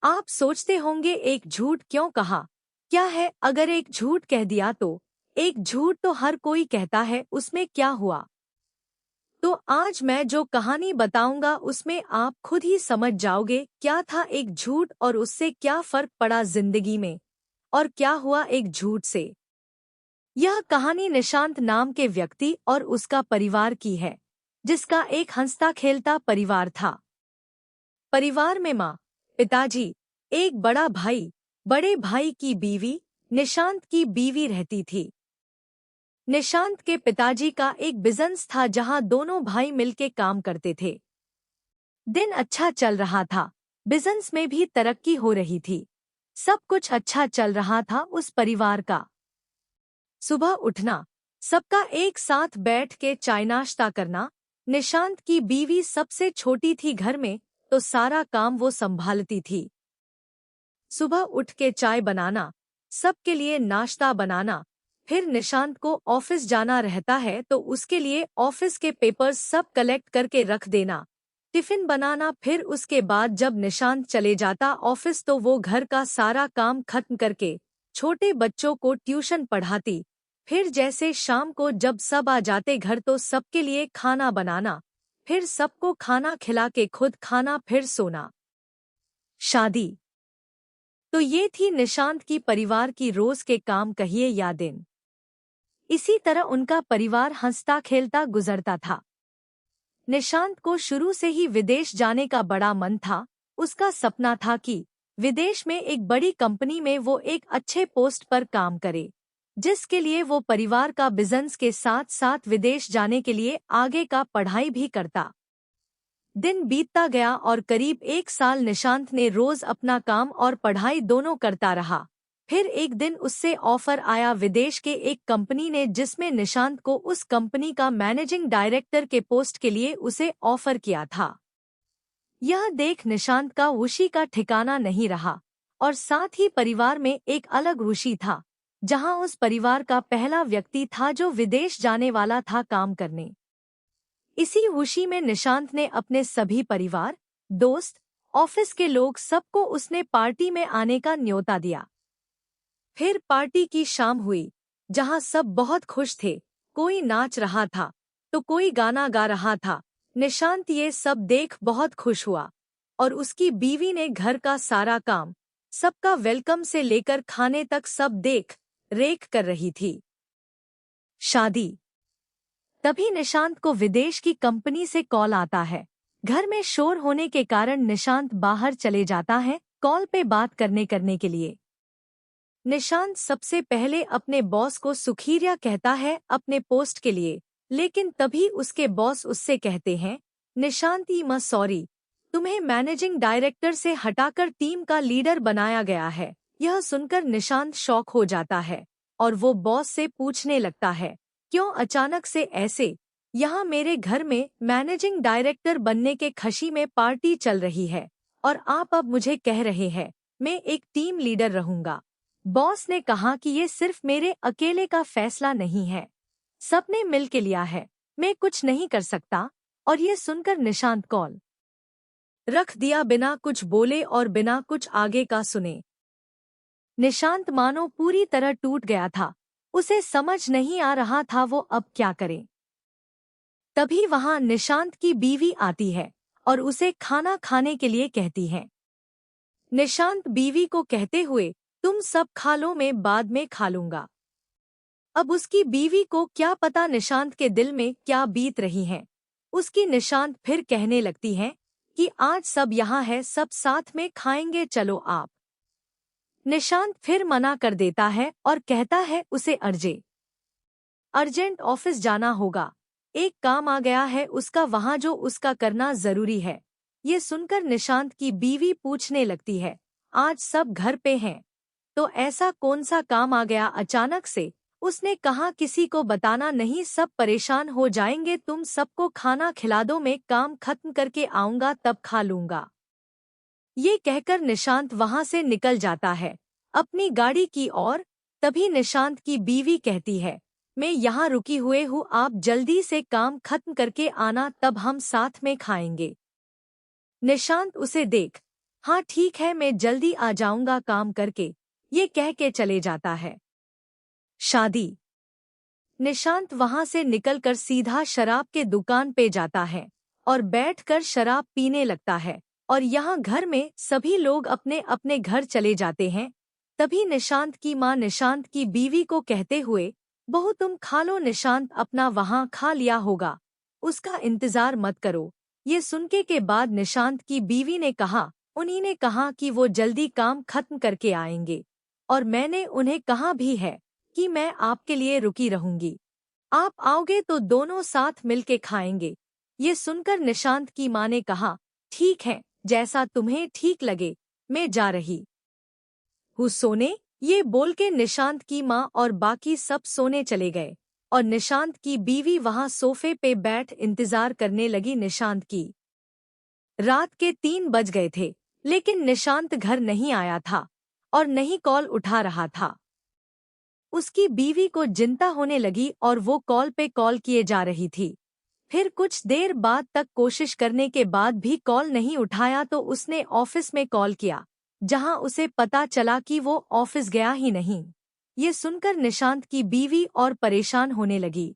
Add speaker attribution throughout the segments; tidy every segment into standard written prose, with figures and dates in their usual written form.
Speaker 1: आप सोचते होंगे एक झूठ क्यों कहा? क्या है अगर एक झूठ कह दिया तो? एक झूठ तो हर कोई कहता है, उसमें क्या हुआ? तो आज मैं जो कहानी बताऊंगा उसमें आप खुद ही समझ जाओगे क्या था एक झूठ और उससे क्या फर्क पड़ा जिंदगी में, और क्या हुआ एक झूठ से। यह कहानी निशांत नाम के व्यक्ति और उसका परिवार की है, जिसका एक हंसता खेलता परिवार था। परिवार में माँ, पिताजी, एक बड़ा भाई, बड़े भाई की बीवी, निशांत की बीवी रहती थी। निशांत के पिताजी का एक बिजनेस था जहां दोनों भाई मिलके काम करते थे। दिन अच्छा चल रहा था, बिजनेस में भी तरक्की हो रही थी, सब कुछ अच्छा चल रहा था उस परिवार का। सुबह उठना, सबका एक साथ बैठ के चाय नाश्ता करना। निशांत की बीवी सबसे छोटी थी घर में, तो सारा काम वो संभालती थी। सुबह उठ के चाय बनाना, सबके लिए नाश्ता बनाना, फिर निशांत को ऑफिस जाना रहता है तो उसके लिए ऑफिस के पेपर्स सब कलेक्ट करके रख देना, टिफिन बनाना। फिर उसके बाद जब निशांत चले जाता ऑफिस तो वो घर का सारा काम खत्म करके छोटे बच्चों को ट्यूशन पढ़ाती। फिर जैसे शाम को जब सब आ जाते घर तो सबके लिए खाना बनाना, फिर सबको खाना खिला के खुद खाना, फिर सोना। शादी। तो ये थी निशांत की परिवार की रोज के काम, कहिए या दिन। इसी तरह उनका परिवार हंसता खेलता गुजरता था। निशांत को शुरू से ही विदेश जाने का बड़ा मन था। उसका सपना था कि विदेश में एक बड़ी कंपनी में वो एक अच्छे पोस्ट पर काम करे, जिसके लिए वो परिवार का बिजनेस के साथ साथ विदेश जाने के लिए आगे का पढ़ाई भी करता। दिन बीतता गया और करीब एक साल निशांत ने रोज अपना काम और पढ़ाई दोनों करता रहा। फिर एक दिन उससे ऑफर आया विदेश के एक कंपनी ने, जिसमें निशांत को उस कंपनी का मैनेजिंग डायरेक्टर के पोस्ट के लिए उसे ऑफर किया था। यह देख निशांत का खुशी का ठिकाना नहीं रहा, और साथ ही परिवार में एक अलग खुशी था, जहां उस परिवार का पहला व्यक्ति था जो विदेश जाने वाला था काम करने। इसी खुशी में निशांत ने अपने सभी परिवार, दोस्त, ऑफिस के लोग सबको उसने पार्टी में आने का न्योता दिया। फिर पार्टी की शाम हुई, जहां सब बहुत खुश थे। कोई नाच रहा था तो कोई गाना गा रहा था। निशांत ये सब देख बहुत खुश हुआ, और उसकी बीवी ने घर का सारा काम, सबका वेलकम से लेकर खाने तक सब देख रेख कर रही थी। शादी। तभी निशांत को विदेश की कंपनी से कॉल आता है। घर में शोर होने के कारण निशांत बाहर चले जाता है कॉल पे बात करने के लिए। निशांत सबसे पहले अपने बॉस को सुखीरिया कहता है अपने पोस्ट के लिए, लेकिन तभी उसके बॉस उससे कहते हैं, निशांत सॉरी, तुम्हें मैनेजिंग डायरेक्टर से हटाकर टीम का लीडर बनाया गया है। यह सुनकर निशांत शॉक हो जाता है, और वो बॉस से पूछने लगता है, क्यों अचानक से ऐसे? यहाँ मेरे घर में मैनेजिंग डायरेक्टर बनने के खुशी में पार्टी चल रही है, और आप अब मुझे कह रहे हैं मैं एक टीम लीडर रहूंगा। बॉस ने कहा कि ये सिर्फ मेरे अकेले का फैसला नहीं है, सबने मिल के लिया है, मैं कुछ नहीं कर सकता। और ये सुनकर निशांत कॉल रख दिया, बिना कुछ बोले और बिना कुछ आगे का सुने। निशांत मानो पूरी तरह टूट गया था, उसे समझ नहीं आ रहा था वो अब क्या करे। तभी वहां निशांत की बीवी आती है और उसे खाना खाने के लिए कहती है। निशांत बीवी को कहते हुए, तुम सब खा लो, मैं बाद में खा लूंगा। अब उसकी बीवी को क्या पता निशांत के दिल में क्या बीत रही है। उसकी निशांत फिर कहने लगती है कि आज सब यहाँ है, सब साथ में खाएंगे, चलो आप। निशांत फिर मना कर देता है और कहता है उसे अर्जेंट ऑफिस जाना होगा, एक काम आ गया है उसका वहां जो उसका करना जरूरी है। ये सुनकर निशांत की बीवी पूछने लगती है, आज सब घर पे हैं, तो ऐसा कौन सा काम आ गया अचानक से? उसने कहा किसी को बताना नहीं, सब परेशान हो जाएंगे, तुम सबको खाना खिला दो, मैं काम खत्म करके आऊंगा तब खा लूंगा। ये कहकर निशांत वहां से निकल जाता है अपनी गाड़ी की ओर। तभी निशांत की बीवी कहती है, मैं यहाँ रुकी हुए हूँ, आप जल्दी से काम खत्म करके आना, तब हम साथ में खाएंगे। निशांत उसे देख हाँ ठीक है, मैं जल्दी आ जाऊंगा काम करके, ये कह के चले जाता है। शादी। निशांत वहां से निकलकर सीधा शराब के दुकान पे जाता है और बैठकर शराब पीने लगता है। और यहाँ घर में सभी लोग अपने अपने घर चले जाते हैं। तभी निशांत की माँ निशांत की बीवी को कहते हुए, बहू तुम खा लो, निशांत अपना वहाँ खा लिया होगा, उसका इंतजार मत करो। ये सुनके के बाद निशांत की बीवी ने कहा, उन्हीं ने कहा कि वो जल्दी काम खत्म करके आएंगे, और मैंने उन्हें कहा भी है कि मैं आपके लिए रुकी रहूंगी, आप आओगे तो दोनों साथ मिलके खाएंगे। ये सुनकर निशांत की माँ ने कहा, ठीक है, जैसा तुम्हें ठीक लगे, मैं जा रही हूँ सोने। ये बोल के निशांत की माँ और बाकी सब सोने चले गए और निशांत की बीवी वहां सोफे पे बैठ इंतजार करने लगी। निशांत की रात के 3 बज गए थे, लेकिन निशांत घर नहीं आया था और नहीं कॉल उठा रहा था। उसकी बीवी को चिंता होने लगी और वो कॉल पे कॉल किए जा रही थी। फिर कुछ देर बाद तक कोशिश करने के बाद भी कॉल नहीं उठाया तो उसने ऑफिस में कॉल किया, जहां उसे पता चला कि वो ऑफिस गया ही नहीं। ये सुनकर निशांत की बीवी और परेशान होने लगी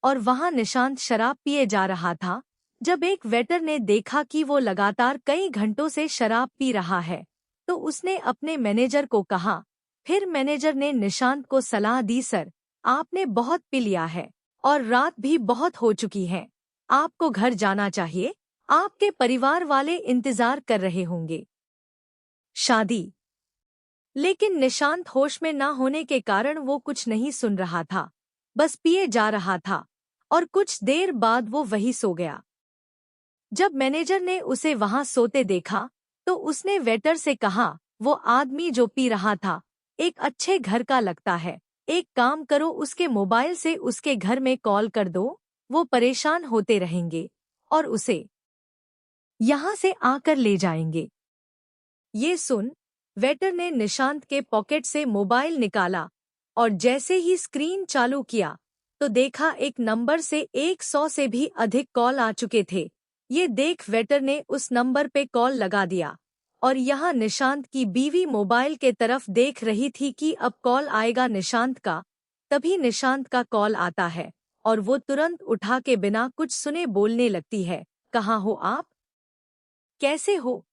Speaker 1: और वहां निशांत शराब पिए जा रहा था। जब एक वेटर ने देखा कि वो लगातार कई घंटों से शराब पी रहा है, तो उसने अपने मैनेजर को कहा। फिर मैनेजर ने निशांत को सलाह दी, सर आपने बहुत पी लिया है और रात भी बहुत हो चुकी है, आपको घर जाना चाहिए, आपके परिवार वाले इंतजार कर रहे होंगे। शादी। लेकिन निशांत होश में न होने के कारण वो कुछ नहीं सुन रहा था, बस पिए जा रहा था और कुछ देर बाद वो वही सो गया। जब मैनेजर ने उसे वहां सोते देखा तो उसने वेटर से कहा, वो आदमी जो पी रहा था एक अच्छे घर का लगता है, एक काम करो उसके मोबाइल से उसके घर में कॉल कर दो, वो परेशान होते रहेंगे और उसे यहाँ से आकर ले जाएंगे। ये सुन वेटर ने निशांत के पॉकेट से मोबाइल निकाला और जैसे ही स्क्रीन चालू किया तो देखा एक नंबर से 100 से भी अधिक कॉल आ चुके थे। ये देख वेटर ने उस नंबर पे कॉल लगा दिया और यहाँ निशांत की बीवी मोबाइल के तरफ देख रही थी कि अब कॉल आएगा निशांत का। तभी निशांत का कॉल आता है और वो तुरंत उठा के बिना कुछ सुने बोलने लगती है, कहाँ हो आप, कैसे हो,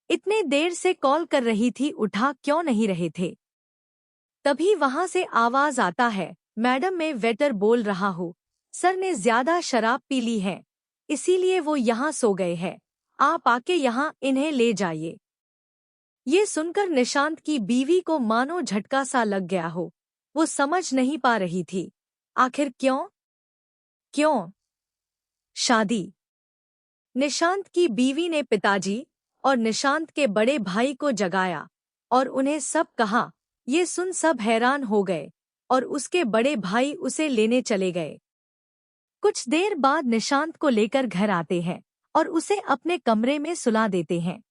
Speaker 1: इतने देर से कॉल कर रही थी, उठा क्यों नहीं रहे थे। तभी वहां से आवाज आता है, मैडम मैं वेटर बोल रहा हूँ, सर ने ज्यादा शराब पी ली है इसीलिए वो यहाँ सो गए हैं, आप आके यहाँ इन्हें ले जाइए। ये सुनकर निशांत की बीवी को मानो झटका सा लग गया हो, वो समझ नहीं पा रही थी आखिर क्यों क्यों। शादी। निशांत की बीवी ने पिताजी और निशांत के बड़े भाई को जगाया और उन्हें सब कहा। ये सुन सब हैरान हो गए और उसके बड़े भाई उसे लेने चले गए। कुछ देर बाद निशांत को लेकर घर आते हैं और उसे अपने कमरे में सुला देते हैं।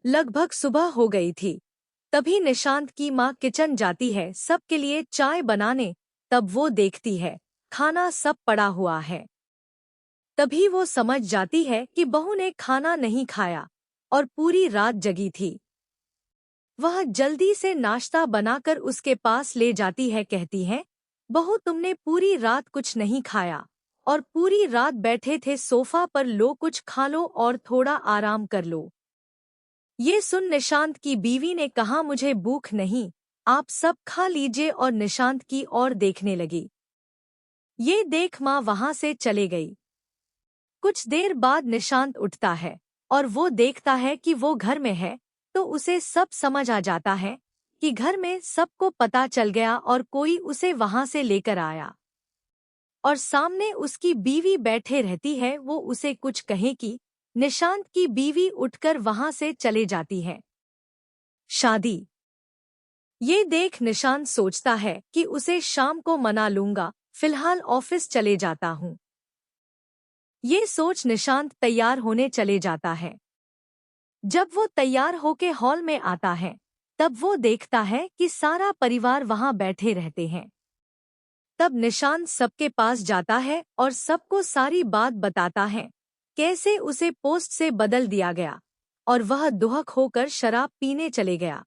Speaker 1: लगभग सुबह हो गई थी। तभी निशांत की माँ किचन जाती है सबके लिए चाय बनाने। तब वो देखती है खाना सब पड़ा हुआ है। तभी वो समझ जाती है कि बहू ने खाना नहीं खाया और पूरी रात जगी थी। वह जल्दी से नाश्ता बनाकर उसके पास ले जाती है, कहती है, बहू तुमने पूरी रात कुछ नहीं खाया और पूरी रात बैठे थे सोफा पर, लो कुछ खा लो और थोड़ा आराम कर लो। ये सुन निशांत की बीवी ने कहा, मुझे भूख नहीं, आप सब खा लीजिए, और निशांत की ओर देखने लगी। ये देख माँ वहां से चले गई। कुछ देर बाद निशांत उठता है और वो देखता है कि वो घर में है, तो उसे सब समझ आ जाता है कि घर में सबको पता चल गया और कोई उसे वहां से लेकर आया और सामने उसकी बीवी बैठे रहती है। वो उसे कुछ कहे कि निशांत की बीवी उठकर वहां से चले जाती है। शादी। ये देख निशांत सोचता है कि उसे शाम को मना लूंगा, फिलहाल ऑफिस चले जाता हूँ। ये सोच निशांत तैयार होने चले जाता है। जब वो तैयार होके हॉल में आता है तब वो देखता है कि सारा परिवार वहां बैठे रहते हैं। तब निशांत सबके पास जाता है और सबको सारी बात बताता है, कैसे उसे पोस्ट से बदल दिया गया और वह दुहक होकर शराब पीने चले गया।